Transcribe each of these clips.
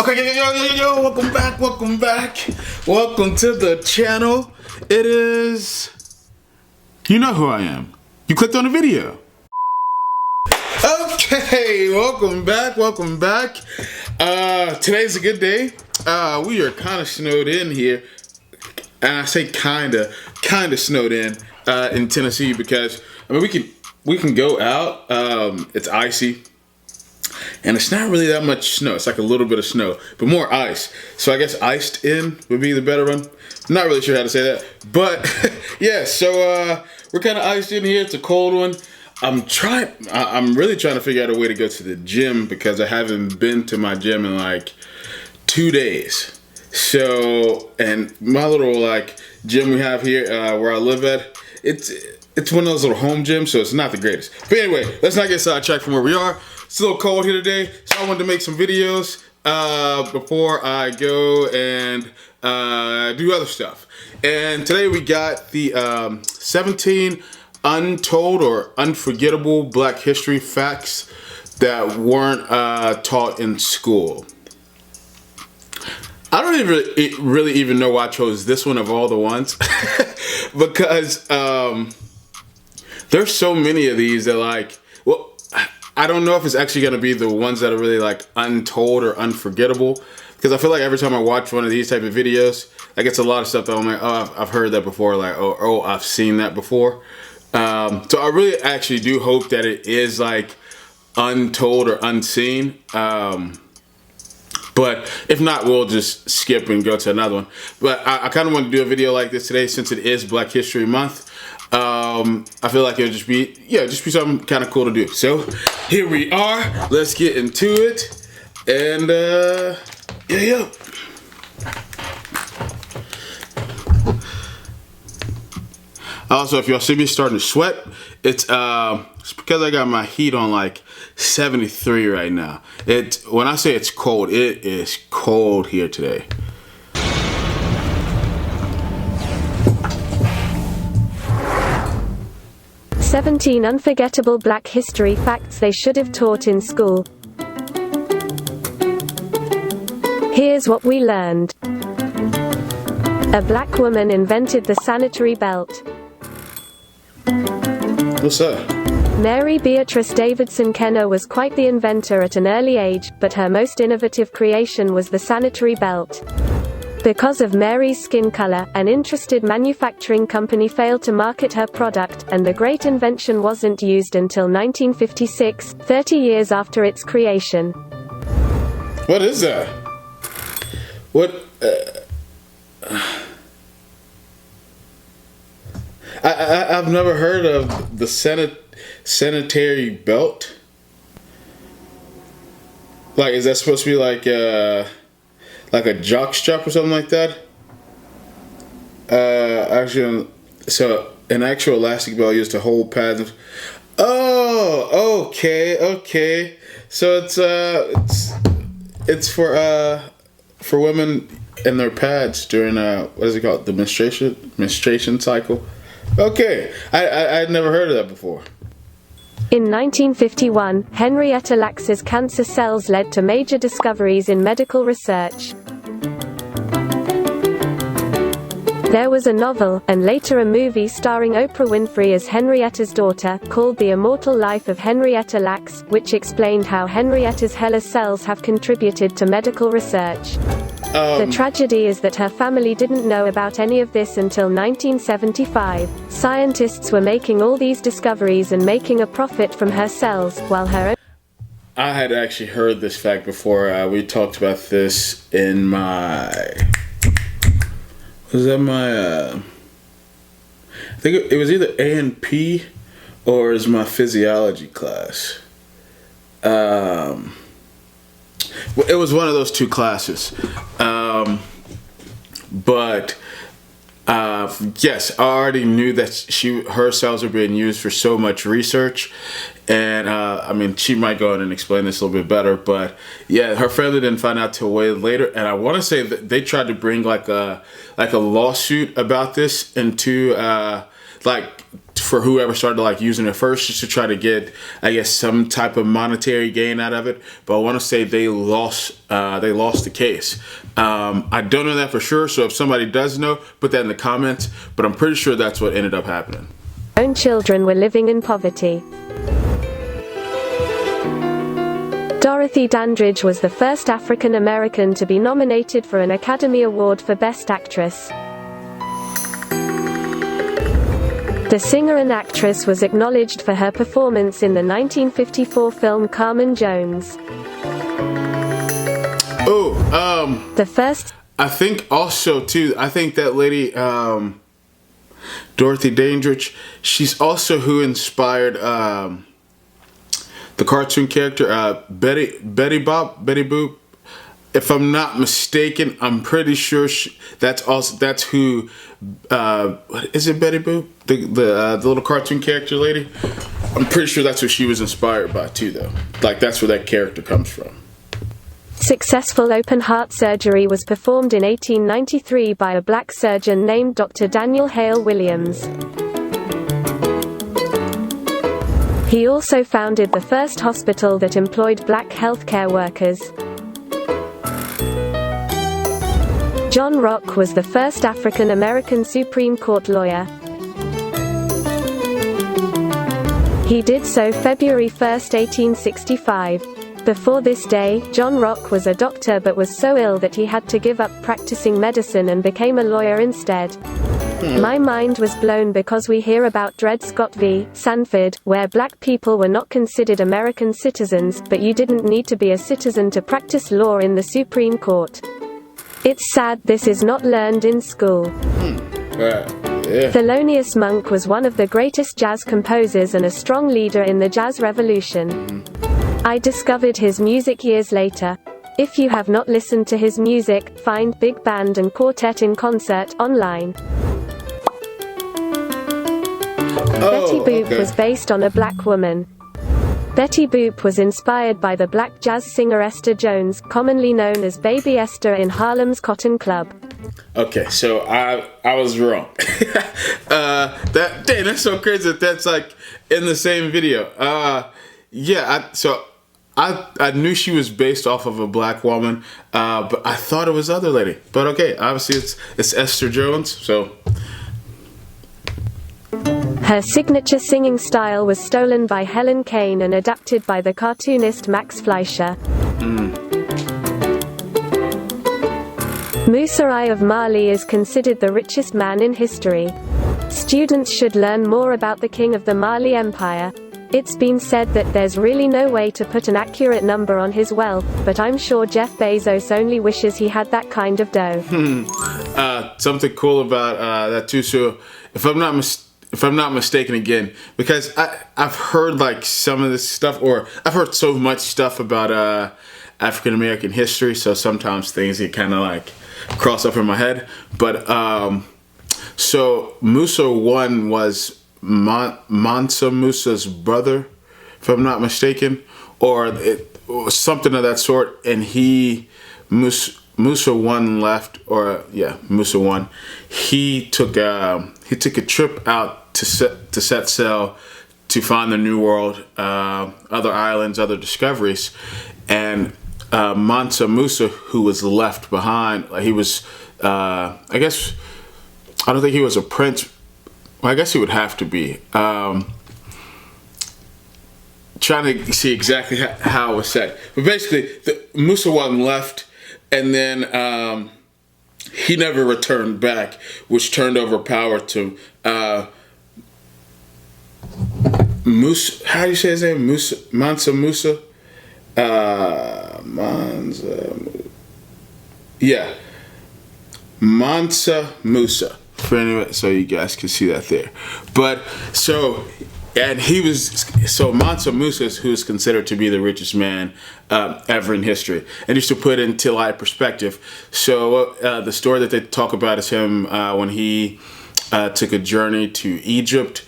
Okay, yo, welcome back. Welcome to the channel. It is, you know who I am. You clicked on the video. Okay, welcome back. Today's a good day. We are kind of snowed in here. And I say kinda snowed in Tennessee because, I mean, we can go out. It's icy. And it's not really that much snow. It's like a little bit of snow, but more ice. So I guess iced in would be the better one. I'm not really sure how to say that. But yeah, so we're kind of iced in here. It's a cold one. I'm really trying to figure out a way to go to the gym because I haven't been to my gym in like 2 days. So, and my little like gym we have here where I live at, it's one of those little home gyms, so it's not the greatest. But anyway, let's not get sidetracked from where we are. It's a little cold here today, so I wanted to make some videos before I go and do other stuff. And today we got the 17 untold or unforgettable Black history facts that weren't taught in school. I don't really even know why I chose this one of all the ones because there's so many of these that like, well, I don't know if it's actually going to be the ones that are really like untold or unforgettable, because I feel like every time I watch one of these type of videos, like it's a lot of stuff that I'm like, oh, I've heard that before, like, oh, I've seen that before. So I really actually do hope that it is like untold or unseen. But if not, we'll just skip and go to another one. But I kind of want to do a video like this today since it is Black History Month. I feel like it'll just be something kind of cool to do. So here we are. Let's get into it. And yeah. Also, if y'all see me starting to sweat, it's because I got my heat on like 73 right now. When I say it's cold, it is cold here today. "17 unforgettable Black history facts they should have taught in school." Here's what we learned. A Black woman invented the sanitary belt. What's that? Mary Beatrice Davidson Kenner was quite the inventor at an early age, but her most innovative creation was the sanitary belt. Because of Mary's skin color, an interested manufacturing company failed to market her product, and the great invention wasn't used until 1956, 30 years after its creation. What is that? What? I've never heard of the sanitary belt. Like, is that supposed to be like a jock strap or something like that? Actually, so an actual elastic belt used to hold pads. Oh, okay. So it's for women and their pads during what is it called? The menstruation cycle. Okay, I'd never heard of that before. In 1951, Henrietta Lacks's cancer cells led to major discoveries in medical research. There was a novel, and later a movie starring Oprah Winfrey as Henrietta's daughter, called The Immortal Life of Henrietta Lacks, which explained how Henrietta's HeLa cells have contributed to medical research. The tragedy is that her family didn't know about any of this until 1975. Scientists were making all these discoveries and making a profit from her cells, while her own... I had actually heard this fact before. We talked about this in my... Was that my... I think it was either A&P or it was my physiology class. It was one of those two classes. But yes, I already knew that her cells were being used for so much research. And I mean, she might go in and explain this a little bit better, but yeah, her family didn't find out till way later. And I want to say that they tried to bring like a lawsuit about this into like for whoever started like using it first, just to try to get, I guess, some type of monetary gain out of it. But I want to say they lost the case. I don't know that for sure, so if somebody does know, put that in the comments. But I'm pretty sure that's what ended up happening. Own children were living in poverty. Dorothy Dandridge was the first African American to be nominated for an Academy Award for Best Actress. The singer and actress was acknowledged for her performance in the 1954 film Carmen Jones. The first. I think also too. I think that lady, Dorothy Dandridge. She's also who inspired the cartoon character Betty Boop. If I'm not mistaken, I'm pretty sure that's who. What is it, Betty Boop? The little cartoon character lady. I'm pretty sure that's what she was inspired by too, though. Like that's where that character comes from. Successful open heart surgery was performed in 1893 by a black surgeon named Dr. Daniel Hale Williams. He also founded the first hospital that employed black healthcare workers. John Rock was the first African American Supreme Court lawyer. He did so February 1, 1865. Before this day, John Rock was a doctor but was so ill that he had to give up practicing medicine and became a lawyer instead. My mind was blown because we hear about Dred Scott v. Sanford, where black people were not considered American citizens, but you didn't need to be a citizen to practice law in the Supreme Court. It's sad this is not learned in school. Thelonious Monk was one of the greatest jazz composers and a strong leader in the jazz revolution. I discovered his music years later. If you have not listened to his music, find Big Band and Quartet in Concert online. Betty Boop was based on a black woman. Betty Boop was inspired by the black jazz singer Esther Jones, commonly known as Baby Esther in Harlem's Cotton Club. Okay, so I was wrong. That's so crazy that's like in the same video. I knew she was based off of a black woman, but I thought it was other lady. But okay, obviously it's Esther Jones, so. Her signature singing style was stolen by Helen Kane and adapted by the cartoonist Max Fleischer. Musa of Mali is considered the richest man in history. Students should learn more about the king of the Mali Empire. It's been said that there's really no way to put an accurate number on his wealth, but I'm sure Jeff Bezos only wishes he had that kind of dough. Something cool about that too. So if I'm not mistaken again, because I've heard like some of this stuff, or I've heard so much stuff about African American history, so sometimes things get kind of like cross up in my head. But so Musa 1 was Mansa Musa's brother, if I'm not mistaken, or something of that sort, and Musa 1 left, or yeah, Musa 1. He took a trip out to set sail to find the New World, other islands, other discoveries, and Mansa Musa, who was left behind, he was, I guess, I don't think he was a prince. Well, I guess he would have to be. Trying to see exactly how it was said, but basically, Musa 1 left, and then he never returned back, which turned over power to Musa. How do you say his name? Mansa Musa. Mansa Musa. For anyway, so you guys can see that there. But so Mansa Musa, who is considered to be the richest man ever in history, and just to put it into live perspective, so the story that they talk about is him when he took a journey to Egypt,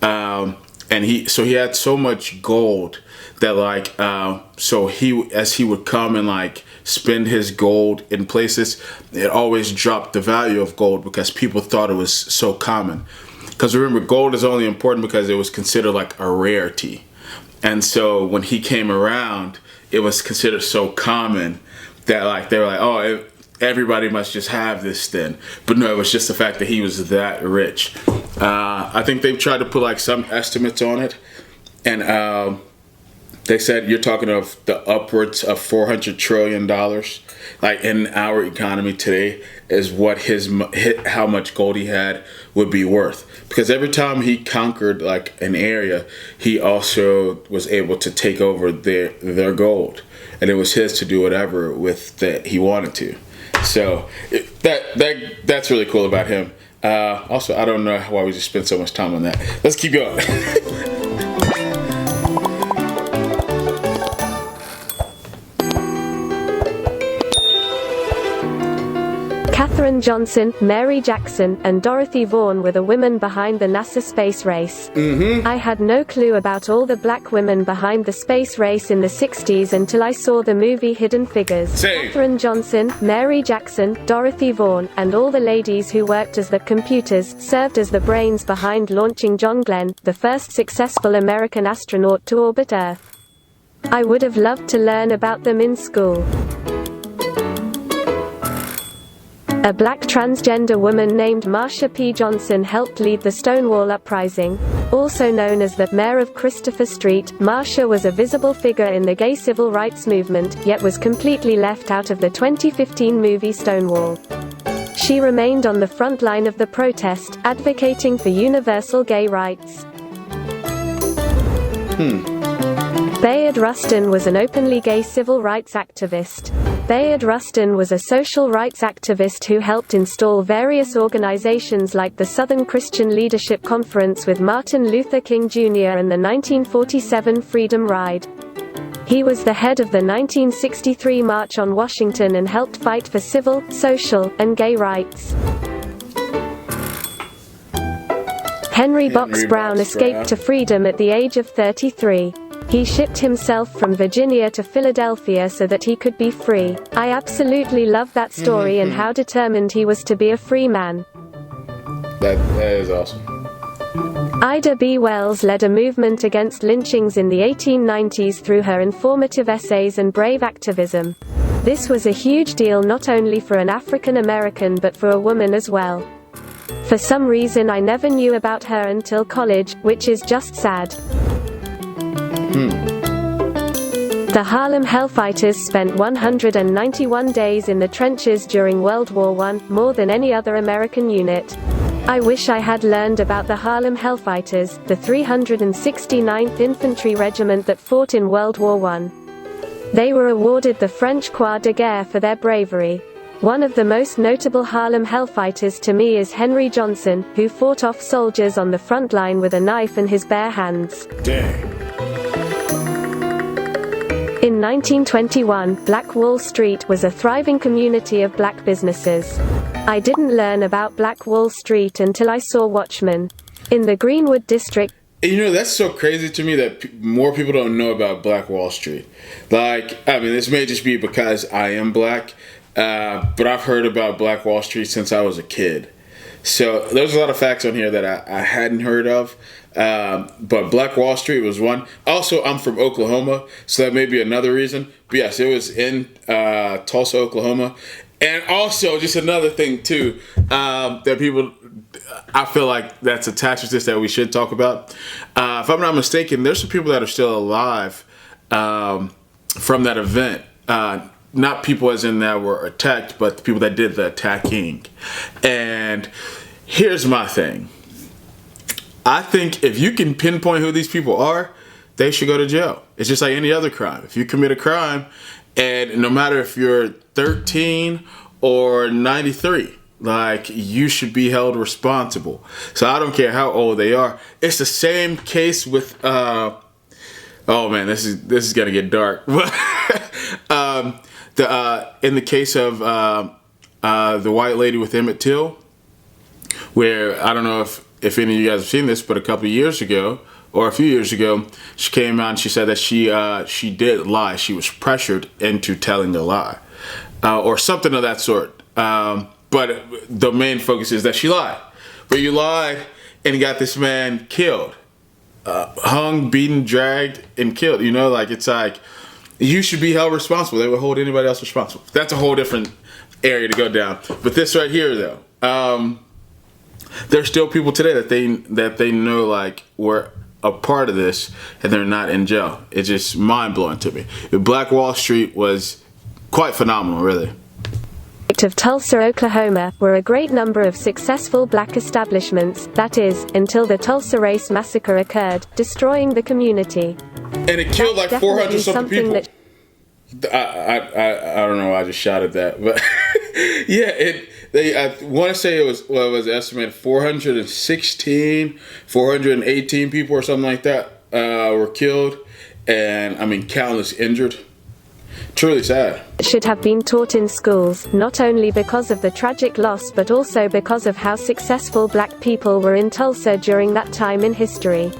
and he had so much gold that like as he would come and like spend his gold in places, it always dropped the value of gold because people thought it was so common. Because remember, gold is only important because it was considered like a rarity. And so when he came around, it was considered so common that like they were like, oh, everybody must just have this then. But no, it was just the fact that he was that rich. I think they've tried to put like some estimates on it. And they said you're talking of the upwards of $400 trillion, like in our economy today, is what how much gold he had would be worth. Because every time he conquered like an area, he also was able to take over their gold, and it was his to do whatever with that he wanted to. So that's really cool about him. Also, I don't know why we just spent so much time on that. Let's keep going. Katherine Johnson, Mary Jackson, and Dorothy Vaughan were the women behind the NASA space race. I had no clue about all the black women behind the space race in the 60s until I saw the movie Hidden Figures. Same. Katherine Johnson, Mary Jackson, Dorothy Vaughan, and all the ladies who worked as the computers served as the brains behind launching John Glenn, the first successful American astronaut to orbit Earth. I would have loved to learn about them in school. A black transgender woman named Marsha P. Johnson helped lead the Stonewall Uprising. Also known as the Mayor of Christopher Street, Marsha was a visible figure in the gay civil rights movement, yet was completely left out of the 2015 movie Stonewall. She remained on the front line of the protest, advocating for universal gay rights. Bayard Rustin was an openly gay civil rights activist. Bayard Rustin was a social rights activist who helped install various organizations like the Southern Christian Leadership Conference with Martin Luther King Jr. and the 1947 Freedom Ride. He was the head of the 1963 March on Washington and helped fight for civil, social, and gay rights. Henry Box Brown escaped to freedom at the age of 33. He shipped himself from Virginia to Philadelphia so that he could be free. I absolutely love that story and how determined he was to be a free man. That is awesome. Ida B. Wells led a movement against lynchings in the 1890s through her informative essays and brave activism. This was a huge deal not only for an African American but for a woman as well. For some reason I never knew about her until college, which is just sad. The Harlem Hellfighters spent 191 days in the trenches during World War I, more than any other American unit. I wish I had learned about the Harlem Hellfighters, the 369th Infantry Regiment that fought in World War I. They were awarded the French Croix de Guerre for their bravery. One of the most notable Harlem Hellfighters to me is Henry Johnson, who fought off soldiers on the front line with a knife in his bare hands. Dang. In 1921, Black Wall Street was a thriving community of black businesses. I didn't learn about Black Wall Street until I saw Watchmen. In the Greenwood district. You know, that's so crazy to me that more people don't know about Black Wall Street. Like, I mean, this may just be because I am black, but I've heard about Black Wall Street since I was a kid. So there's a lot of facts on here that I hadn't heard of. But Black Wall Street was one. Also, I'm from Oklahoma, so that may be another reason. But yes, it was in Tulsa, Oklahoma. And also, just another thing, too, that people, I feel like that's attached to this that we should talk about. If I'm not mistaken, there's some people that are still alive from that event. Not people as in that were attacked, but the people that did the attacking. And here's my thing. I think if you can pinpoint who these people are, they should go to jail. It's just like any other crime. If you commit a crime, and no matter if you're 13 or 93, like, you should be held responsible. So I don't care how old they are. It's the same case with, oh man, this is gonna get dark. In the case of the white lady with Emmett Till, where I don't know if any of you guys have seen this, but a couple of years ago, or a few years ago, she came out and she said that she did lie. She was pressured into telling a lie, or something of that sort. But the main focus is that she lied. But you lied, and he got this man killed, hung, beaten, dragged, and killed. You know, like, it's like, you should be held responsible. They would hold anybody else responsible. That's a whole different area to go down. But this right here, though, there's still people today that they know, like, were a part of this, and they're not in jail. It's just mind-blowing to me. Black Wall Street was quite phenomenal, really. Of Tulsa, Oklahoma, were a great number of successful black establishments, that is, until the Tulsa Race Massacre occurred, destroying the community. And it killed like 400 something people. I don't know why I just shouted that, but yeah, I want to say it was estimated 418 people or something like that were killed, and I mean countless injured. Truly sad. Should have been taught in schools, not only because of the tragic loss but also because of how successful black people were in Tulsa during that time in history.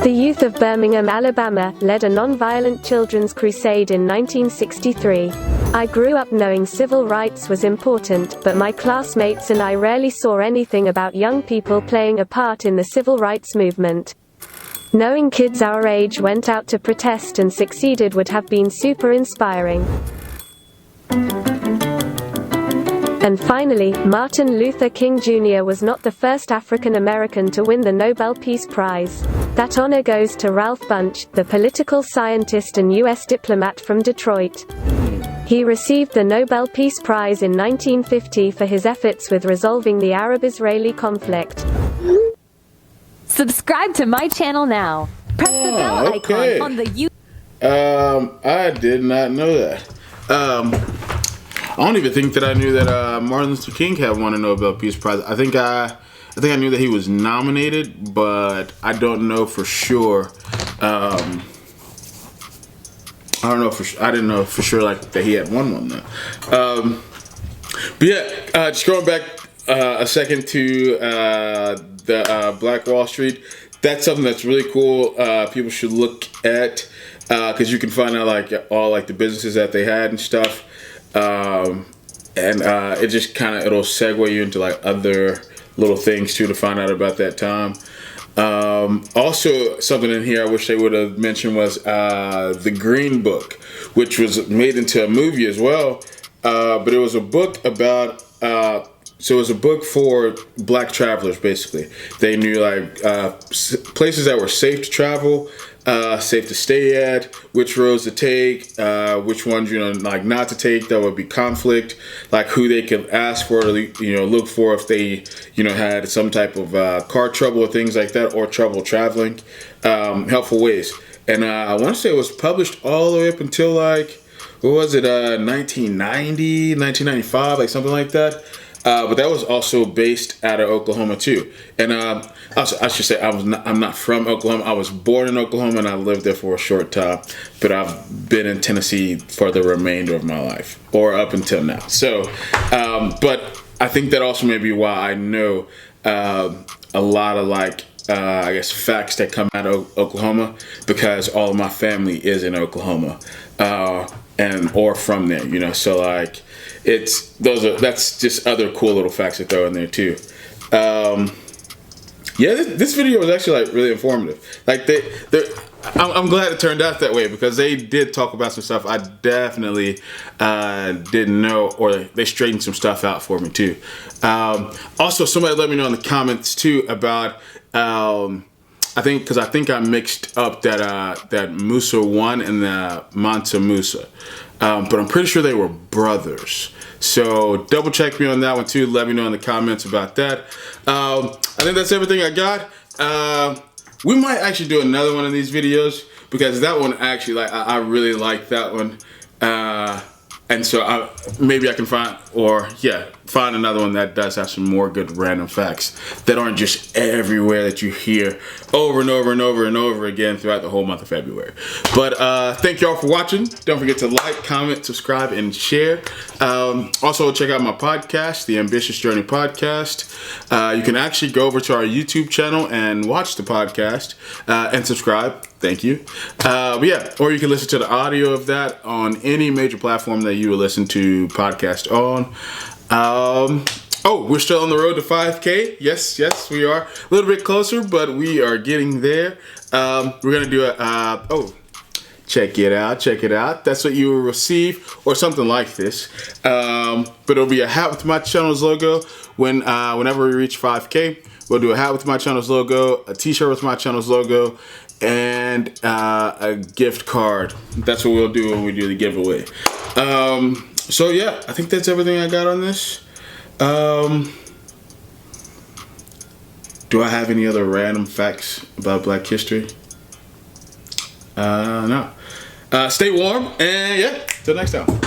The youth of Birmingham, Alabama, led a nonviolent children's crusade in 1963. I grew up knowing civil rights was important, but my classmates and I rarely saw anything about young people playing a part in the civil rights movement. Knowing kids our age went out to protest and succeeded would have been super inspiring. And finally, Martin Luther King Jr. was not the first African American to win the Nobel Peace Prize. That honor goes to Ralph Bunche, the political scientist and U.S. diplomat from Detroit. He received the Nobel Peace Prize in 1950 for his efforts with resolving the Arab-Israeli conflict. Subscribe to my channel now. Press the bell icon on the I did not know that. I don't even think that I knew that Martin Luther King had won a Nobel Peace Prize. I think I knew that he was nominated, but I don't know for sure. I don't know I didn't know for sure like that he had won one though. But yeah, just going back a second to the Black Wall Street. That's something that's really cool. People should look at because you can find out like all like the businesses that they had and stuff. And it just kind of it'll segue you into like other little things too to find out about that time. Also, something in here I wish they would have mentioned was the Green Book, which was made into a movie as well. But it was a book about. So it was a book for black travelers, basically. They knew like places that were safe to travel, safe to stay at, which roads to take, which ones, like not to take, that would be conflict, like who they could ask for, look for if they, had some type of car trouble or things like that, or trouble traveling, helpful ways. And I want to say it was published all the way up until like, what was it, 1990, 1995, like something like that. But that was also based out of Oklahoma too. And I should say I'm not from Oklahoma. I was born in Oklahoma and I lived there for a short time. But I've been in Tennessee for the remainder of my life, or up until now. So, but I think that also may be why I know a lot of like I guess facts that come out of Oklahoma, because all of my family is in Oklahoma or from there. So like. That's just other cool little facts to throw in there too. This video was actually like really informative. Like I'm glad it turned out that way, because they did talk about some stuff I definitely didn't know, or they straightened some stuff out for me too. Also, somebody let me know in the comments too about I think I mixed up that Musa 1 and the Mansa Musa. But I'm pretty sure they were brothers. So double check me on that one too. Let me know in the comments about that. I think that's everything I got. We might actually do another one of these videos, because that one actually, like, I really like that one. And so maybe I can find another one that does have some more good random facts that aren't just everywhere that you hear over and over and over and over again throughout the whole month of February. But thank y'all for watching. Don't forget to like, comment, subscribe, and share. Also, check out my podcast, the Ambitious Journey Podcast. You can actually go over to our YouTube channel and watch the podcast and subscribe. Thank you. Or you can listen to the audio of that on any major platform that you will listen to podcast on. Oh, we're still on the road to 5K. Yes, we are. A little bit closer, but we are getting there. We're gonna do check it out. That's what you will receive, or something like this. But it'll be a hat with my channel's logo. Whenever we reach 5K, we'll do a hat with my channel's logo, a t-shirt with my channel's logo, and a gift card. That's what we'll do when we do the giveaway. So yeah, I think that's everything I got on this. Do I have any other random facts about Black history? No. Stay warm, and yeah, till next time.